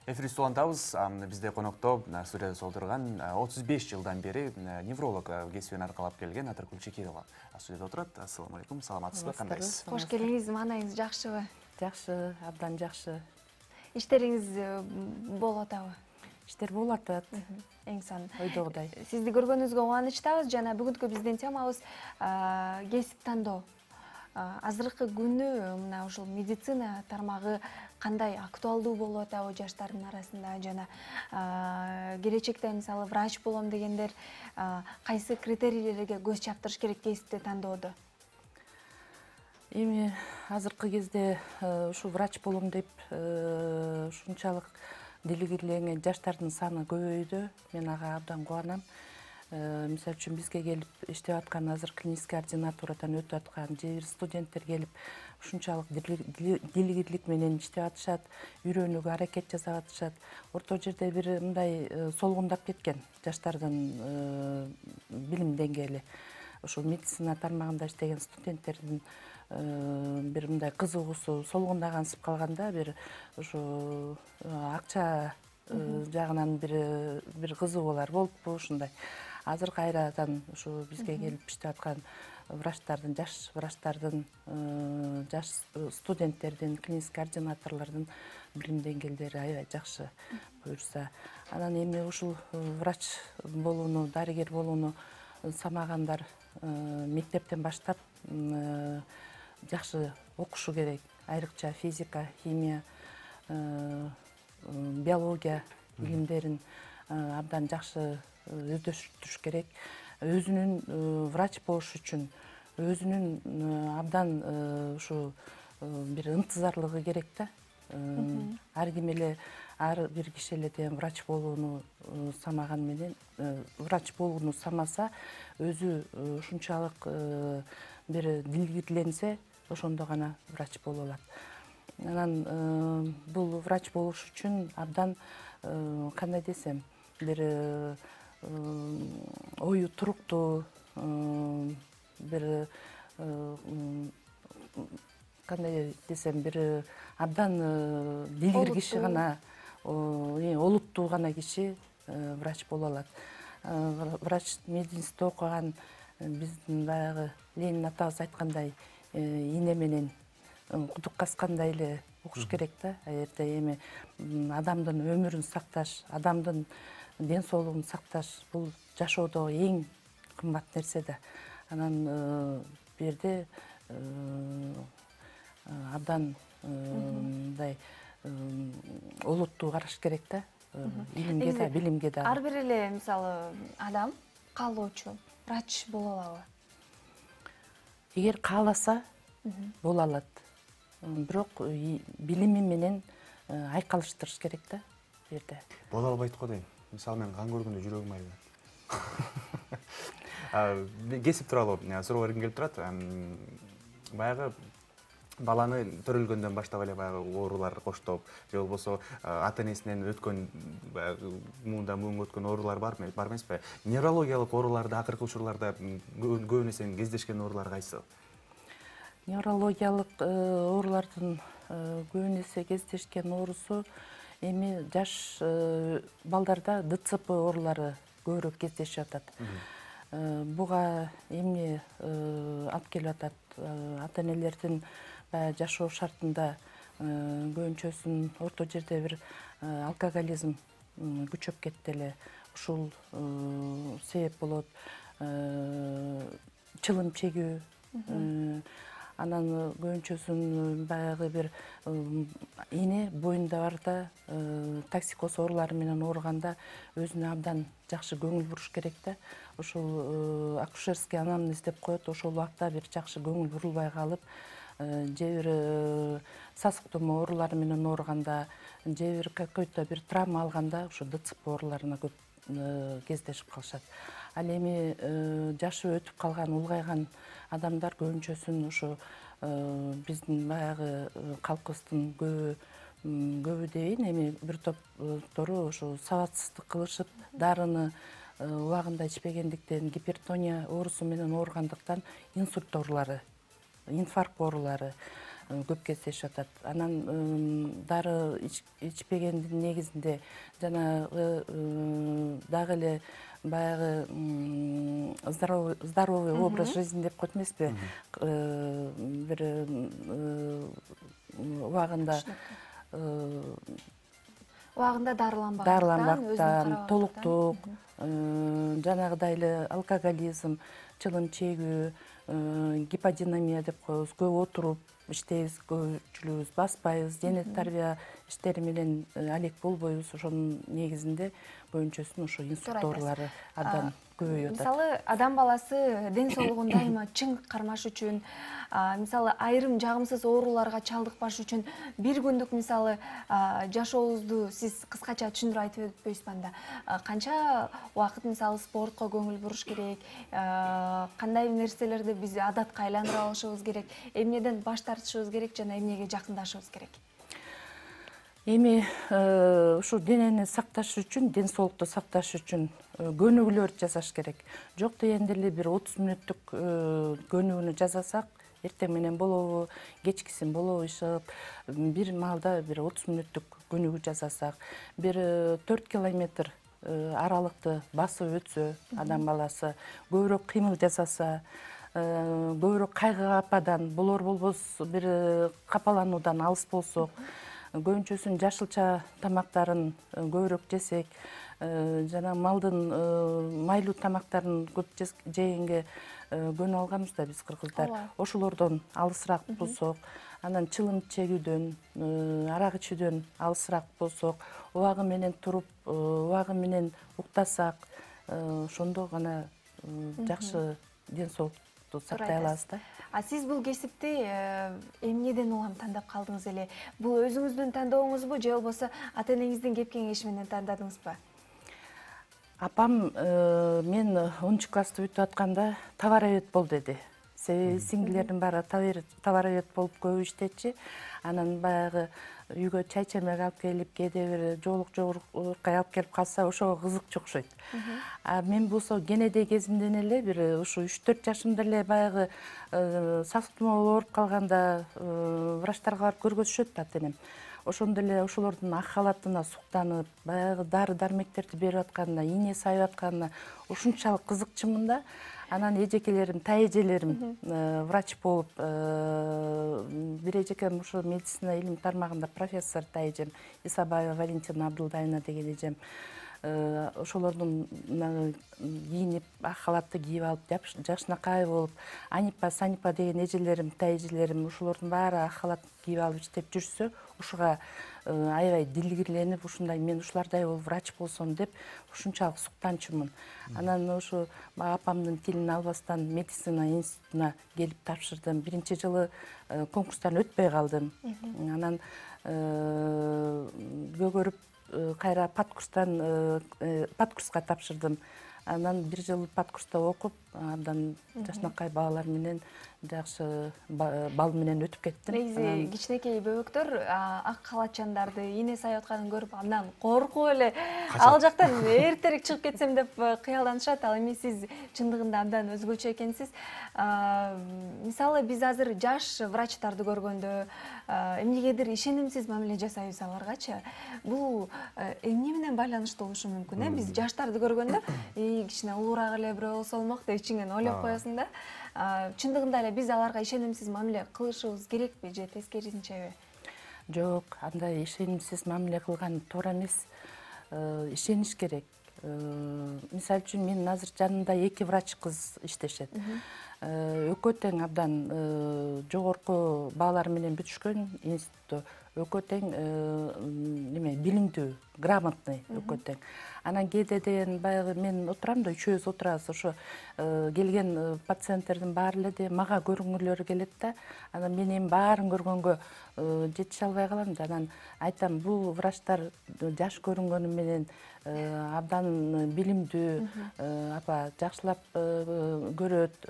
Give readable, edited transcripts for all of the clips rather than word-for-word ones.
Эфир студентабыз, бізде қонақта студияда солдырған 35 жылдан бері невролог кесібін арқалап келген Атыркүл Чекирова студияда отырады. Ассаламу алейкум, саламатсыз ба, қандайсыз? Қош келдіңіз, маңайыңыз жақсы ба? Жақсы, абдан жақсы. Іштеріңіз болып атабы? Иштер болуп атат. Эң сан. Ойдогудай. Сизди көргөнүбүзгө кубанычтабыз. Жана бүгүнкү биздин темабыз кесип тандоо. Азыркы күнү мына ушул медицина тармагы кандай актуалдуу болуп атабы жаштардын арасында, жана келечекте мисалы врач болом дегендер кайсы критерийлерге көз чаптырыш керек кесипти тандоодо? Эми азыркы кезде ушу врач болом деп ушунчалык делегирленген жаштардын саны көбөйдү. Мен ага абдан кубанам. Мисалы үчүн бизге келип иштеп аткан азыр клинический ординатурадан өтүп аткан же бир студенттер келип ушунчалык делегирлик менен иштеп атышат, үйрөнүүгө аракет жасап атышат. Орто жерде бир мындай солгундап кеткен жаштардын билим деңгээли. Ушул медицина тармагында иштеген студенттердин бир мындай кызыгуусу солгундагансып калганда, бир ушу акча жагынан бир кызыгуулар болуппу ушундай. Азыр кайрадан ушу бизге келип иштеп аткан врачтардын, жаш врачтардын, жаш студенттердин, клинический ординаторлордун билим деңгээлдери аябай жакшы буюрса. Анан эми ушул врач болууну, дарыгер болууну самагандар мектептен баштап жакшы окушу керек. Айрыкча физика, химия, биология билимдерин абдан жакшы өздөштүрүш керек. Өзүнүн врач болуш үчүн өзүнүн абдан ушу бир ынтызарлыгы керек да. Ар ким эле, ар бир киши эле врач болууну самаган менен, врач болууну самаса, өзү ушунчалык бир дилгирленсе, ошондо гана врач боло алат. Анан бул врач болуш үчүн абдан кандай десем, бир ою туруктуу, бир кандай десем, бир абдан дилгир киши гана, олуттуу гана киши врач боло алат. Врач медицинада окуган, биздин баягы Ленин атабыз айткандай, ийне менен кудук каскандай эле окуш керек да. Эрте эми адамдын өмүрүн сакташ, адамдын ден соолугун сакташ, бул жашоодо эң кымбат нерсе да. Анан бу жерде абдан мындай олуттуу караш керек да. Илимге да, билимге да. Ар бир эле мисалы адам каалоочу врач боло алабы? Эгер кааласа, боло алат. Бирок билими менен айкалыштырыш керек да бу жерде. Боло албайт го дейм. Мисалы мен кан көргөндө жүрөгүм айнайт. Кесип тууралуу суроо бергим келип турат. Баягы баланы төрөлгөндөн баштап эле баягы оорулар коштоп, же болбосо ата-энесинен өткөн, муунда муунга өткөн оорулар бар эмеспи? Неврологиялык ооруларда, акыркы учурларда көбүнесе кездешкен оорулар кайсы? Неврологиялык оорулардын көбүнесе кездешкен оорусу эми жаш балдарда ДЦП оорулары көбүрөөк кездешип атат. Буга эмне алып келип атат? Ата-энелердин жашоо шартында көбүнчөсүн орто жерде бир алкоголизм күчөп кетти эле. Ушул себеп болот. Чылым чегүү, анан көбүнчөсүн баягы бир ийне боюнда барда токсикоз оорулары менен ооруганда өзүнө абдан жакшы көңүл буруш керек да. Ошол акушерский анамнез деп коет, ошол убакта бир жакшы көңүл бурулбай калып, же бир сасык тумоо оорулары менен ооруганда, же бир какой-то бир травма алганда ушу ДЦП ооруларына көп кездешип калышат. Ал эми жашы өтүп калган, улгайган адамдар көбүнчөсүн ушу биздин баягы калкыбыздын көбү дейин, эми бир топтору ушу сабатсыздык кылышып, дарыны убагында ичпегендиктен, гипертония оорусу менен ооругандыктан инсульт оорулары, инфаркт оорулары, көп кездешип атат. Анан дары ичпегендин негизинде жанагы дагы эле баягы здоровый образ жизни деп коет эмеспи? Бир убагында дарыланбагандыктан, толуктук, жанагыдай эле алкоголизм, чылым чегүү, гиподинамия деп коебуз, көп отуруп иштейбиз, көпчүлүгүбүз баспайбыз, дене тарбия иштери менен алек болбойбуз. Ошонун негизинде боюнчосун ошо инсульт оорулары абдан көбөйүп атат. Мисалы, адам баласы ден соолугун дайыма чың кармаш үчүн, мисалы, айрым жагымсыз ооруларга чалдыкпаш үчүн бир күндүк мисалы жашообузду сиз кыскача түшүндүрүп айтып өтпөйсүзбү анда? Канча убакыт мисалы спортко көңүл буруш керек, кандай нерселерди биз адатка айландырып алышыбыз керек, эмнеден баш тартышыбыз керек жана эмнеге жакындашыбыз керек? Эми ушу денени сакташ үчүн, ден соолукту сакташ үчүн көнүгүүлөр жасаш керек. Жок дегенде эле бир 30 мүнөттүк көнүгүүнү жасасак, эртең менен болобу, кечкисин болобу ишеп, бир маалда бир 30 мүнөттүк көнүгүү жасасак, бир 4 километр аралыкты басып өтсө, адам баласы көбүрөөк кыймыл жасаса, көбүрөөк кайгы ападан, болор болбос бир капалануудан алыс болсок, көбүнчөсүн жашылча тамактарын көбүрөөк жесек, жана малдын майлуу тамактарын көп жегенге көнүп алганбыз да биз кыргыздар. Ошолордон алысыраак болсок, анан чылым чегүүдөн, арак ичүүдөн алысыраак болсок, убагы менен туруп, убагы менен уктасак, ошондо гана жакшы ден соолукту сактай алабыз да. Сиз бул кесипти эмнеден улам тандап калдыңыз эле? Бул өзүңүздүн тандоосуңузбу же болбосо ата энеңиздин кеп кеңеши менен тандадыңызбы? Апам мен 10 классты бүтүп атканда товаровед бол деди. Себеби сиңдилердин баары товаровед болуп көп иштечи. Анан баягы үйгө чай чемек алып келип, кээде бир жоолук алып келип калса, ошого кызыкчу окшойт. Мен болсо кенедей кезимден эле бир ушу 3-4 жашымда эле баягы сак тумоо ооруп калганда врачтарга барып көргөзүшөт ата энем. Ошондо эле ошолордун ак халатына суктанып, баягы дары дармектерди берип атканына, ийне сайып атканына ушунчалык кызыкчумун да. Анан эжекелерим, таэжелерим врач болуп, бир эжекем ушу медицина илим тармагында профессор таэжем, Исабаева Валентина Абдулдаевна деген эжем. Ошолордун кийинип, ак халатты кийип алып, жакшынакай болуп, Анипа, Санипа деген эжелерим, таэжелерим, ошолордун баары ак халат кийип алып иштеп жүрсө, ушуга аябай дилгирленип, ушундай мен ушулардай болуп врач болсом деп ушунчалык суктанчумун. Анан ушу апамдын тилин албастан медицина институтуна келип тапшырдым. Биринчи жылы конкурстан өтпөй калдым. Анан көгөрүп кайра падкурска тапшырдым. Анан бир жыл падкурста окуп, абдан жакшынакай баалар менен жакшы бал менен өтүп кеттим. Негизи кичинекей бөбөктөр ак халатчандарды ийне сайып атканын көрүп андан коркуп эле ал жактан эртерээк чыгып кетсем деп кыялданышат. Ал эми сиз чындыгында абдан өзгөчө экенсиз. Мисалы биз азыр жаш врачтарды көргөндө эмнегедир ишенимсиз мамиле жасайбыз аларгачы. Бул эмне менен байланыштуу болушу мүмкүн? Биз жаштарды көргөндө кичине улуураак эле бирөө болсо болмок деп ичиңен ойлоп коесуң да. Чындыгында эле биз аларга ишенимсиз мамиле кылышыбыз керекпи же тескерисинчеби? Жок, андай ишенимсиз мамиле кылган туура эмес. Ишениш керек. Мисалы үчүн менин азыр жанымда 2 врач кыз иштешет. Экөө тең абдан жогорку баалар менен бүтүшкөн институтта. Экөө тең билимдүү, грамотный экөө тең. Анан кээде деген баягы мен отурам да, үчөөбүз отурабыз. Ошо келген пациенттердин баары эле мага көрүнгүлөрү келет да. Анан мен эми баарын көргөнгө жетише албай калам да. Анан айтам, бул врачтар жаш көрүнгөнү менен абдан билимдүү, апа жакшылап көрөт,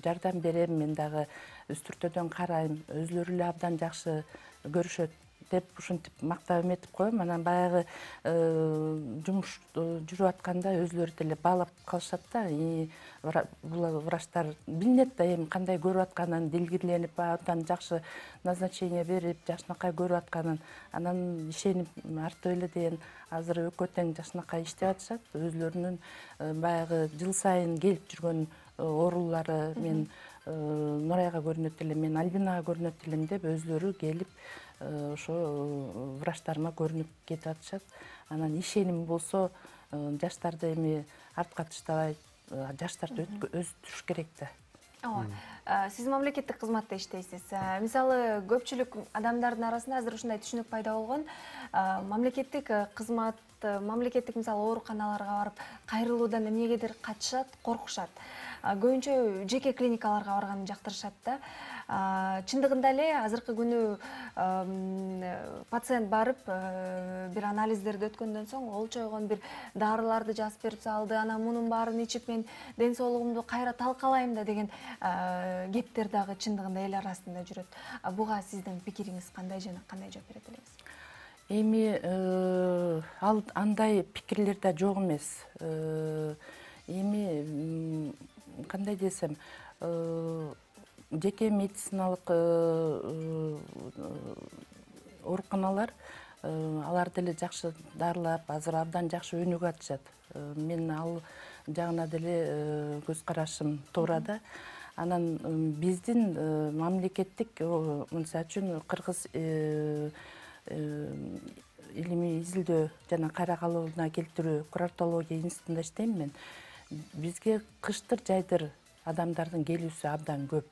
жардам берем, мен дагы үстүртөдөн карайм, өзүлөрү эле абдан жакшы көрүшөт деп ушинтип мактап эметип коем. Анан баягы жумуш жүрүп атканда өзүлөрү деле баалап калышат да. Бул врачтар билинет да эми кандай көрүп атканын, дилгирленип, абдан жакшы назначение берип, жакшынакай көрүп атканын. Анан ишенип артып эле деген азыр өкө тең жакшынакай иштеп атышат. Өзүлөрүнүн баягы жыл сайын келип жүргөн оорулары, мен Нурайга көрүнөт элем, мен Альбинага көрүнөт элем деп өзүлөрү келип ошо врачтарыма көрүнүп кетип атышат. Анан ишеним болсо жаштарды эми артка таштабай, жаштарды өстүрүш керек да. Ооба. Сиз мамлекеттик кызматта иштейсиз. Мисалы, көпчүлүк адамдардын арасында азыр ушундай түшүнүк пайда болгон. Мамлекеттик кызмат, мамлекеттик мисалы ооруканаларга барып кайрылуудан эмнегедир качышат, коркушат. Көбүнчө жеке клиникаларга барганды жактырышат да. Чындыгында эле азыркы күнү пациент барып бир анализдерди өткөндөн соң олчойгон бир дарыларды жазып берип салды, анан мунун баарын ичип мен ден соолугумду кайра талкалайм да деген кептер дагы чындыгында эл арасында жүрөт. Буга сиздин пикириңиз кандай жана кандай жооп берет элеңиз? Эми андай пикирлер да жок эмес. Эми кандай десем, жеке медициналык ооруканалар алар деле жакшы дарылап, азыр абдан жакшы өнүгүп атышат. Мен ал жагына деле көз карашым туура да. Анан биздин мамлекеттик, мисалы үчүн Кыргыз илимий изилдөө жана кайра калыбына келтирүү курортология институтунда иштейм мен. Бизге кыштыр жайдыр адамдардын келүүсү абдан көп.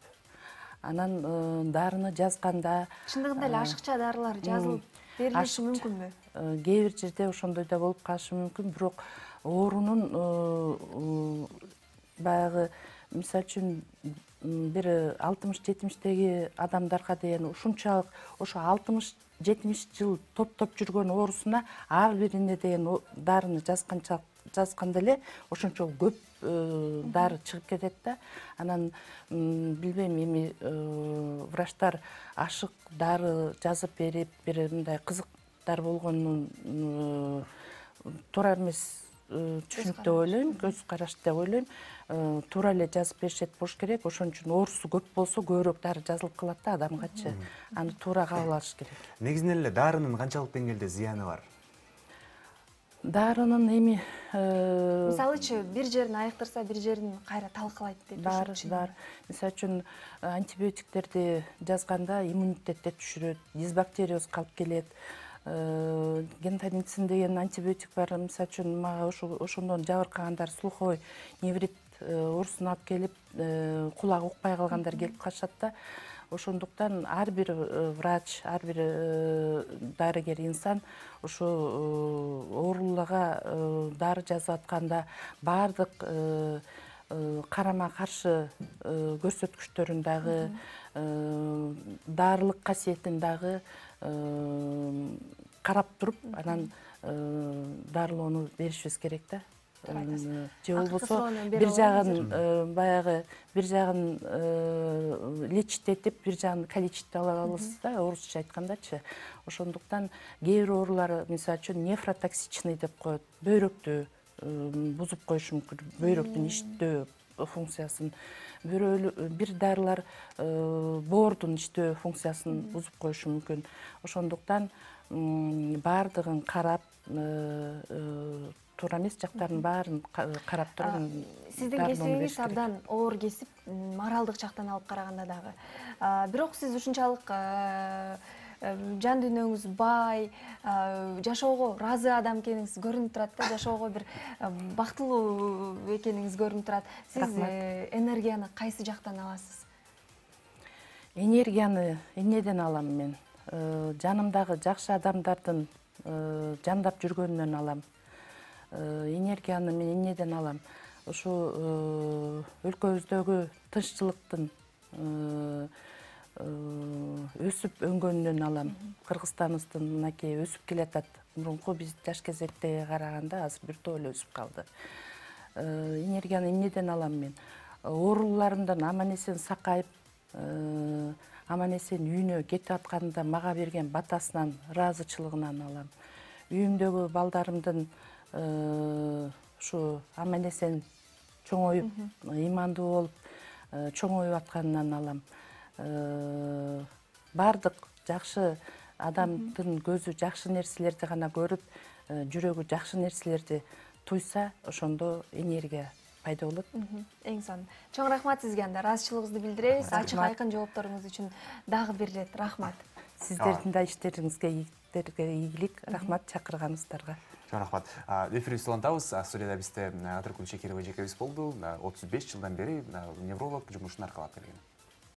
Анан дарыны жазганда Чындыгында эле ашыкча дарылар жазылып берилиши мүмкүнбү? Кээ бир жерде ошондой да болуп калышы мүмкүн, бирок оорунун баягы мисалы үчүн бир 60-70-теги адамдарга деген ушунчалык ошо 60-70 жыл топтоп жүргөн оорусуна ар бирине деген дарыны жазганда эле ошончо көп дары чыгып кетет да. Анан билбейм, эми врачтар ашык дары жазып берип, бир мындай кызыктар болгонун туура эмес түшүнүк деп ойлойм, көз караш деп ойлойм. Туура эле жазып беришет болуш керек. Ошон үчүн оорусу көп болсо көбүрөөк дары жазылып калат да адамгачы. Аны туура кабыл алыш керек. Негизинен эле дарынын канчалык деңгээлде зыяны бар? Дарынын эми Мисалычы, бир жерин айыктырса, бир жерин кайра талкалайт деп түшүнүп. бар. Мисалы үчүн антибиотиктерди жазганда иммунитетти түшүрөт, дисбактериоз калып келет. Гентамицин деген антибиотик бар. Мисалы үчүн мага ошондон жабыркагандар, слуховой неврит оорусун алып келип, кулагы укпай калгандар келип калышат да. Ошондуктан ар бир врач, ар бир дарыгер инсан ошо ооруларга дары жазып атканда баардык карама каршы көрсөткүчтөрүн дагы, дарылык касиетин дагы карап туруп, анан дарылоону беришибиз керек да. Же болбосо бир жагын баягы бир жагын лечитетип, бир жагын калечить ала аласыз да, орусча айткандачы. Ошондуктан кээ бир оорулар, мисалы үчүн нефротоксичный деп коет, бөйрөктү бузуп коюшу мүмкүн, бөйрөктүн иштөө функциясын. Бир дарылар боордун иштөө функциясын бузуп коюшу мүмкүн. Ошондуктан баардыгын карап, туура эмес жактарын баарын карап туруп. Сиздин кесибиңиз абдан оор кесип, моралдык жактан алып караганда дагы. Бирок сиз ушунчалык жан дүйнөңүз бай, жашоого ыраазы адам экениңиз көрүнүп турат да, жашоого бир бактылуу экениңиз көрүнүп турат. Сиз энергияны кайсы жактан аласыз? Энергияны эмнеден алам мен? Жанымдагы жакшы адамдардын жандап жүргөнүнөн алам. Энергияны мен эмнеден алам? Ошо өлкөбүздөгү тынччылыктын өсүп өнгөнүнөн алам. Кыргызстаныбыздын мынакей өсүп келатат. Мурунку биз жаш кезектеги караганда азыр бир топ эле өсүп калды. Энергияны эмнеден алам мен? Ооруларымдан аман эсен сакайып, аман-эсен үйүнө кетип атканында мага берген батасынан, ыраазычылыгынан алам. Үйүмдөгү балдарымдын ушу аман-эсен чоңоюп, ыймандуу болуп, чоңоюп атканынан алам. Бардык жакшы адамдын көзү жакшы нерселерди гана көрүп, жүрөгү жакшы нерселерди туйса, ошондо энергия пайда болот. Эң сонун. Чоң рахмат сизге анда. Ыраазычылыгыбызды билдиребиз. Ачык айкын жоопторуңуз үчүн дагы бир ирет рахмат. Сиздердин да иштериңизге ийгилик. Рахмат чакырганыңыздарга. Чоң рахмат. Эфирибизди улантабыз. Студияда бизде Атыркүл Шекерова эжекебиз болду. 35 жылдан бери невролог жумушун аркалап келген.